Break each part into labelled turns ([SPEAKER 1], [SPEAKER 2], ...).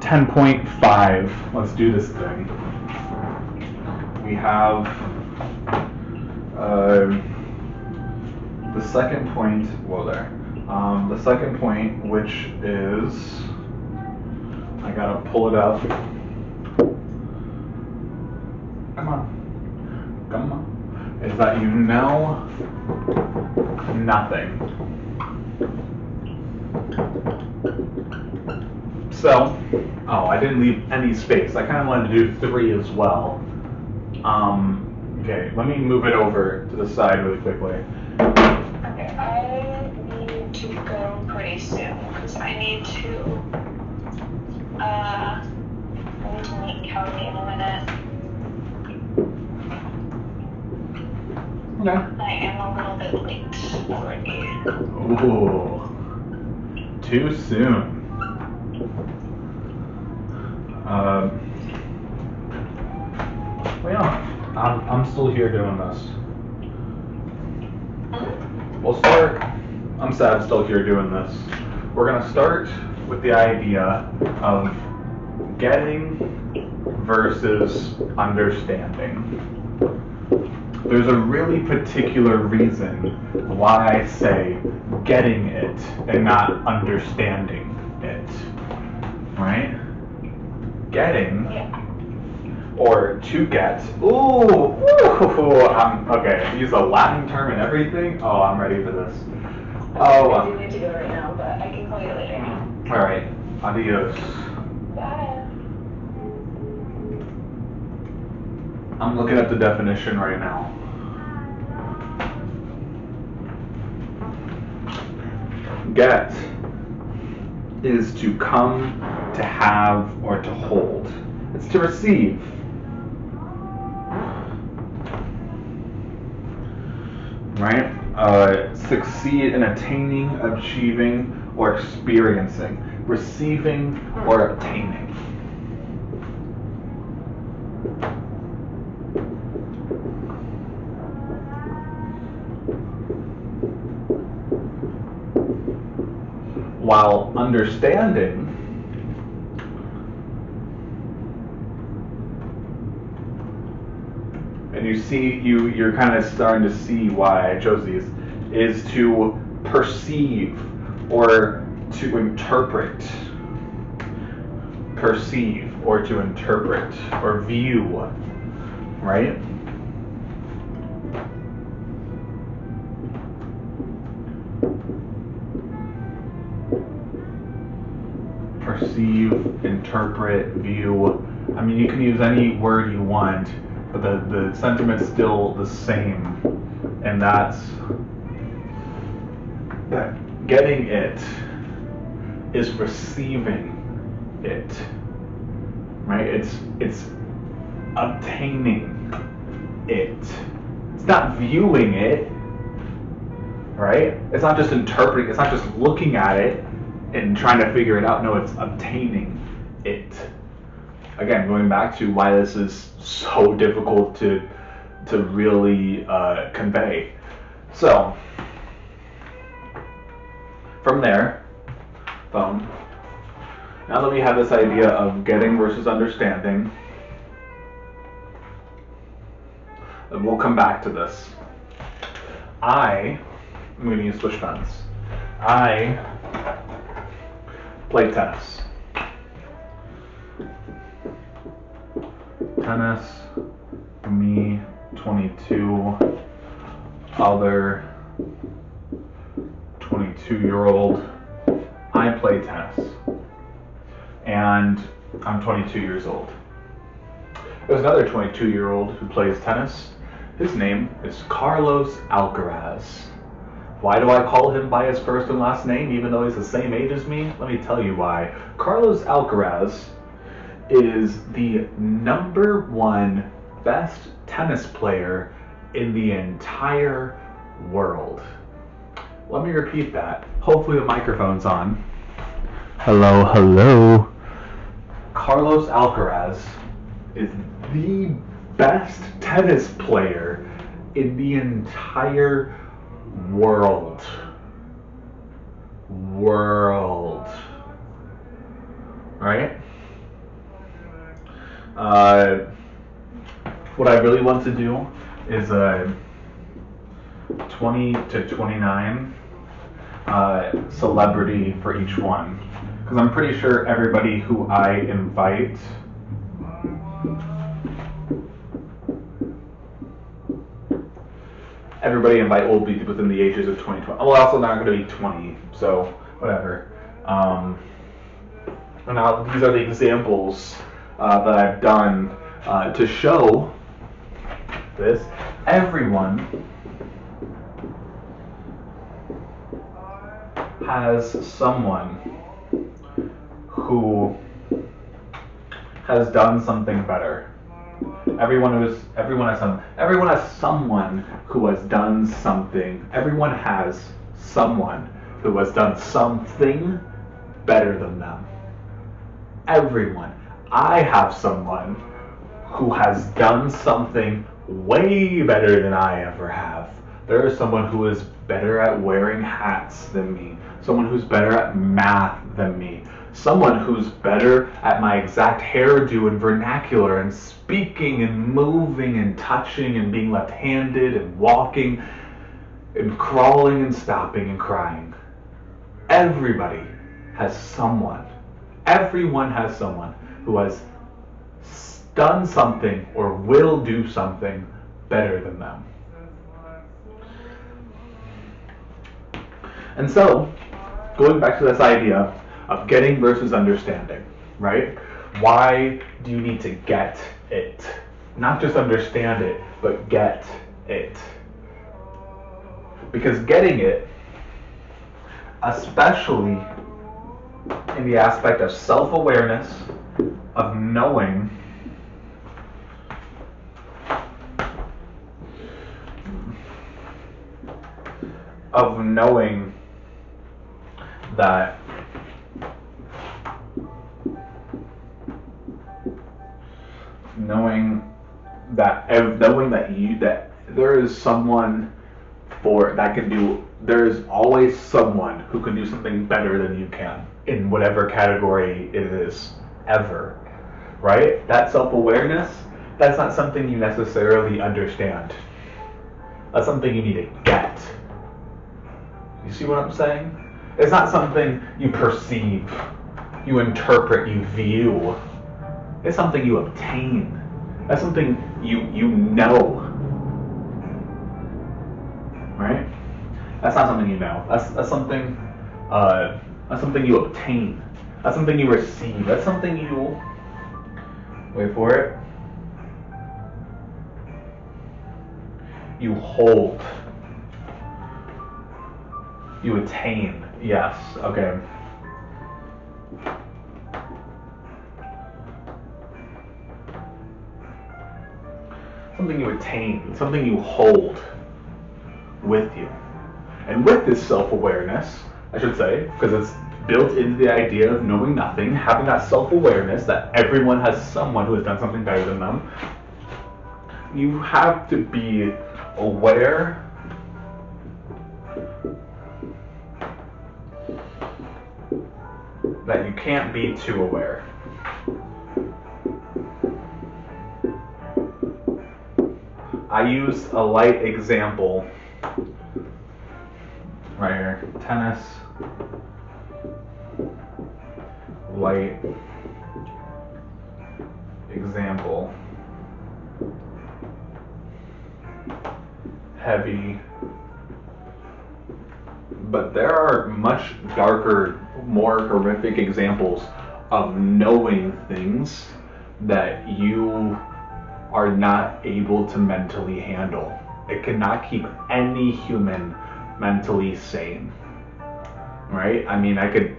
[SPEAKER 1] 10.5. Let's do this thing. We have the second point, whoa there. The second point, which is, I gotta pull it up. Come on. Is that you know nothing. So, I didn't leave any space. I kind of wanted to do 3 as well. Okay, let me move it over to the side really quickly.
[SPEAKER 2] Okay, I need to go pretty soon because I need to meet Kelly in a minute.
[SPEAKER 1] Okay.
[SPEAKER 2] I am a little bit late already.
[SPEAKER 1] Ooh, too soon. Well, yeah, I'm still here doing this. We'll start. I'm sad, still here doing this. We're gonna start with the idea of getting versus understanding. There's a really particular reason why I say getting it and not understanding it, right? Getting, or to get, okay, use a Latin term and everything. Oh, I'm ready for this.
[SPEAKER 2] I do need to go right now, but I can call you later.
[SPEAKER 1] All right, adios.
[SPEAKER 2] Bye.
[SPEAKER 1] I'm looking at the definition right now. Get is to come, to have, or to hold. It's to receive. Right? Succeed in attaining, achieving, or experiencing. Receiving or obtaining. While understanding and you're kind of starting to see why I chose these, is to perceive or to interpret. Perceive or to interpret or view, right? Perceive, interpret, view. I mean, you can use any word you want, but the sentiment's still the same, and that's that getting it is receiving it, right? It's obtaining it. It's not viewing it, right? It's not just interpreting. It's not just looking at it and trying to figure it out. No, it's obtaining it. Again, going back to why this is so difficult to really convey. So, from there, now that we have this idea of getting versus understanding, and we'll come back to this. I'm going to use switch pens. I play tennis. Tennis, me, 22, other 22-year-old. I play tennis, and I'm 22 years old. There's another 22-year-old who plays tennis. His name is Carlos Alcaraz. Why do I call him by his first and last name, even though he's the same age as me? Let me tell you why. Carlos Alcaraz is the #1 best tennis player in the entire world. Let me repeat that. Hopefully the microphone's on. Hello, hello. Carlos Alcaraz is the best tennis player in the entire world. Right? What I really want to do is 20 to 29 celebrity for each one. Because I'm pretty sure everybody who I invite will be within the ages of 20. Well, also not going to be 20, so whatever. Now, these are the examples that I've done to show this. Everyone has someone who has done something better. Everyone has someone who has done something. Everyone has someone who has done something better than them. Everyone. I have someone who has done something way better than I ever have. There is someone who is better at wearing hats than me. Someone who's better at math than me. Someone who's better at my exact hairdo and vernacular and speaking and moving and touching and being left-handed and walking and crawling and stopping and crying. Everybody has someone. Everyone has someone who has done something or will do something better than them. And so, going back to this idea of getting versus understanding, right? Why do you need to get it? Not just understand it, but get it. Because getting it, especially in the aspect of self-awareness, of knowing that there is someone there is always someone who can do something better than you can in whatever category it is ever, right? That self-awareness, that's not something you necessarily understand. That's something you need to get. You see what I'm saying? It's not something you perceive, you interpret, you view. It's something you obtain. That's something you know. Right? That's not something you know. That's something you obtain. That's something you receive. That's something you wait for it. You hold. You attain. Yes. Okay. Something you attain. Something you hold with you. And with this self-awareness, I should say, because it's built into the idea of knowing nothing, having that self-awareness that everyone has someone who has done something better than them, you have to be aware that you can't be too aware. I use a light example right here. Tennis, light example. Heavy. But there are much darker, more horrific examples of knowing things that you are not able to mentally handle. It cannot keep any human mentally sane, right? I mean, I could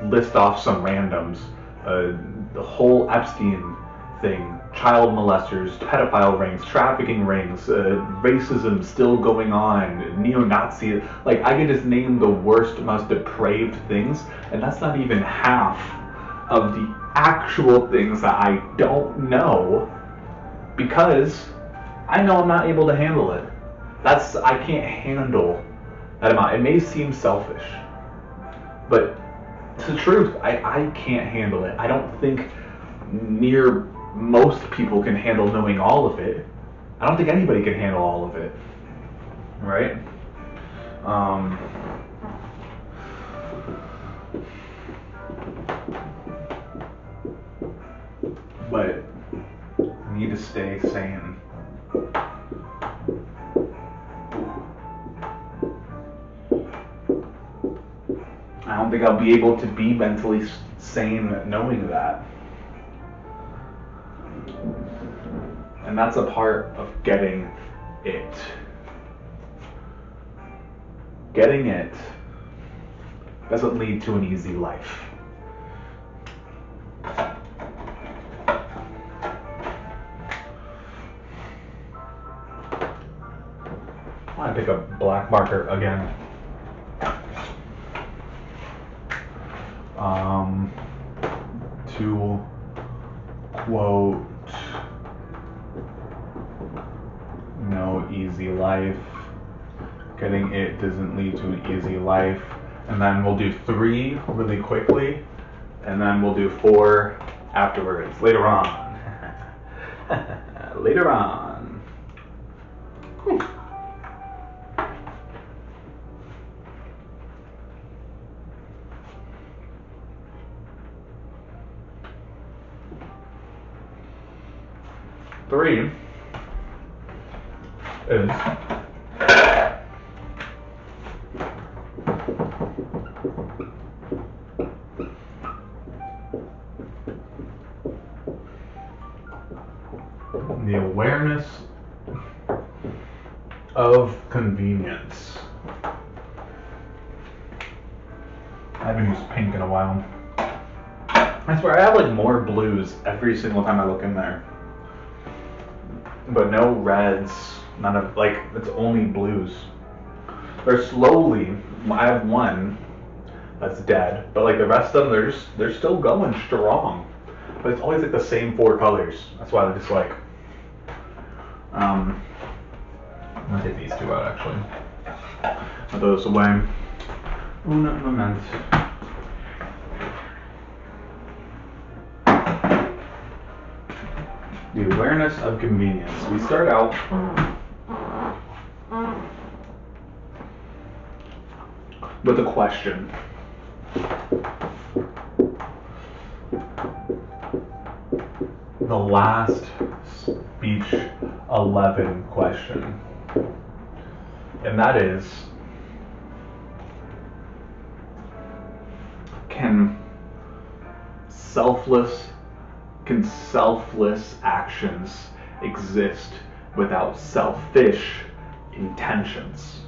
[SPEAKER 1] list off some randoms. The whole Epstein thing, child molesters, pedophile rings, trafficking rings, racism still going on, neo-Nazi, like I could just name the worst, most depraved things, and that's not even half of the actual things that I don't know, because I know I'm not able to handle it. I can't handle that amount. It may seem selfish, but it's the truth. I can't handle it. I don't think near most people can handle knowing all of it. I don't think anybody can handle all of it, right? But I need to stay sane. I don't think I'll be able to be mentally sane knowing that. And that's a part of getting it. Getting it doesn't lead to an easy life. I want to pick a black marker again. To quote, no easy life. Getting it doesn't lead to an easy life. And then we'll do 3 really quickly, and then we'll do 4 afterwards, later on. Later on. Whew. Three is the awareness of convenience. I haven't used pink in a while. I swear I have like more blues every single time I look in there. But no reds, none of, like, it's only blues. They're slowly, I have one that's dead, but like the rest of them, they're still going strong. But it's always like the same 4 colors. That's why they're just like, I'm gonna take these 2 out actually. Put those away. Un moment. The awareness of convenience. We start out with a question. The last speech 11 question. And that is, can selfless actions exist without selfish intentions?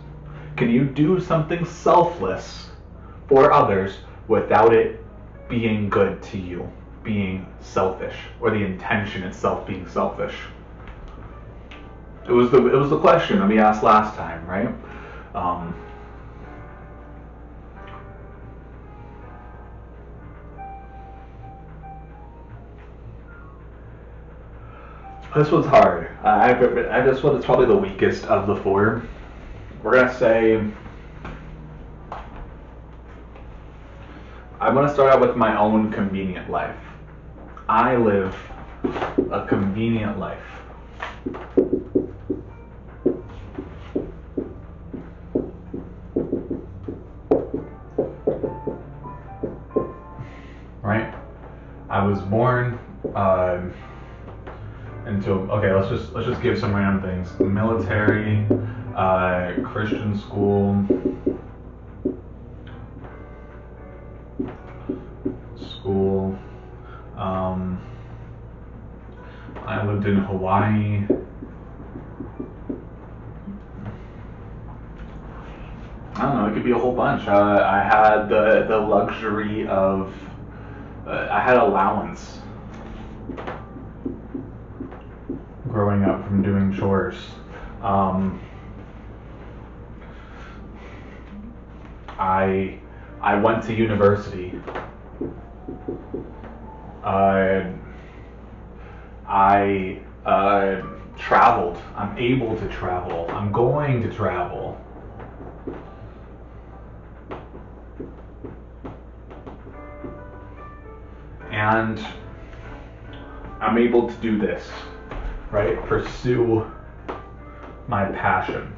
[SPEAKER 1] Can you do something selfless for others without it being good to you, being selfish, or the intention itself being selfish? It was the question that we asked last time, right? This one's hard. This one is probably the weakest of the 4. We're gonna say, I'm gonna start out with my own convenient life. I live a convenient life. Right? I was born into, okay, let's just give some random things. Military, Christian school, I lived in Hawaii. I don't know, it could be a whole bunch. I had the luxury of, I had allowance growing up from doing chores. I went to university. I traveled. I'm able to travel. I'm going to travel. And I'm able to do this, right? Pursue my passion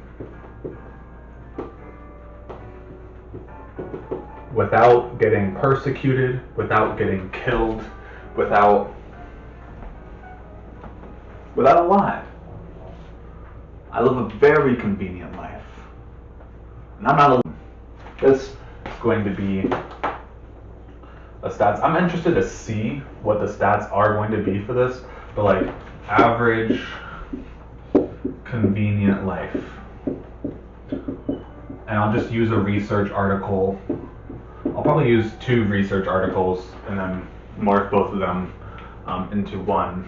[SPEAKER 1] without getting persecuted, without getting killed, without a lot. I live a very convenient life. And I'm not alone. This is going to be the stats. I'm interested to see what the stats are going to be for this, but like average convenient life. And I'll just use a research article. I'll probably use 2 research articles and then mark both of them into one.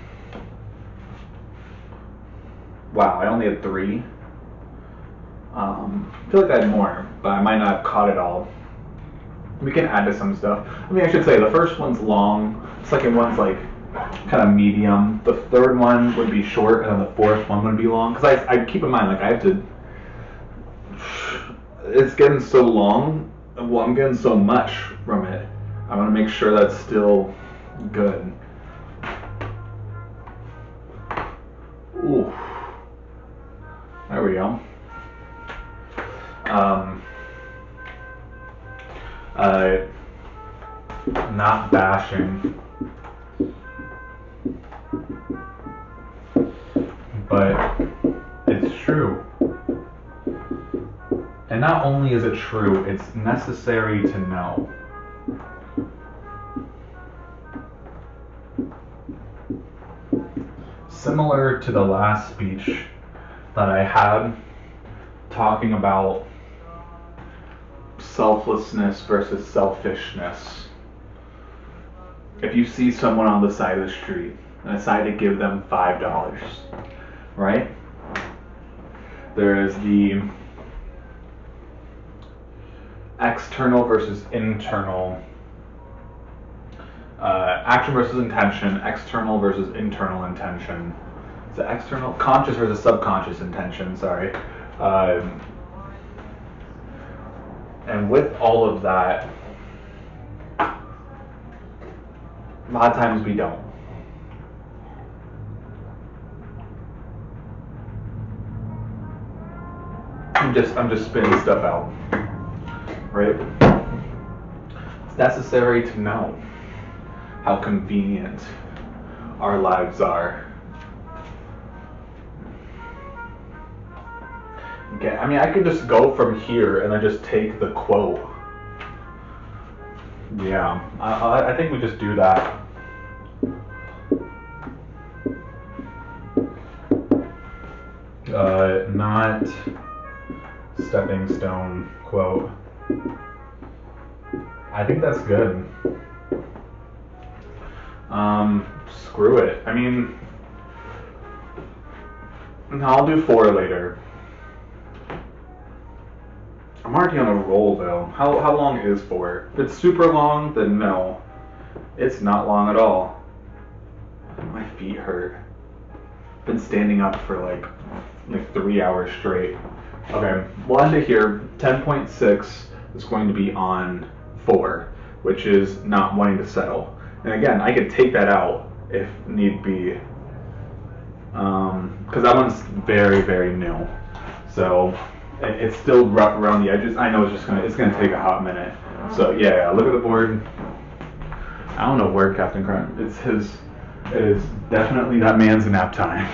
[SPEAKER 1] Wow, I only had 3. I feel like I had more, but I might not have caught it all. We can add to some stuff. I mean, I should say the first one's long, the second one's like kind of medium, the third one would be short, and then the fourth one would be long. Because I keep in mind, like I have to, it's getting so long, well, I'm getting so much from it. I want to make sure that's still good. Ooh. There we go. Not bashing, but it's true. And not only is it true, it's necessary to know. Similar to the last speech that I had talking about selflessness versus selfishness. If you see someone on the side of the street and decide to give them $5, right? There is the external versus internal, action versus intention, external versus internal intention. Is it external? Conscious versus subconscious intention, sorry. And with all of that, a lot of times we don't. I'm just spinning stuff out, right? It's necessary to know how convenient our lives are. Okay, I mean, I could just go from here and then just take the quote. Yeah, I think we just do that. Not stepping stone quote. I think that's good. Screw it. I mean, I'll do 4 later. I'm already on a roll though. How long is 4? If it's super long, then no. It's not long at all. My feet hurt. Been standing up for like 3 hours straight. Okay, we'll end it here. 10.6 is going to be on 4, which is not wanting to settle. And again, I could take that out if need be, because that one's very, very new. So it's still rough around the edges. I know it's gonna take a hot minute. So yeah, look at the board. I don't know where Captain Crunch. It is definitely that man's nap time.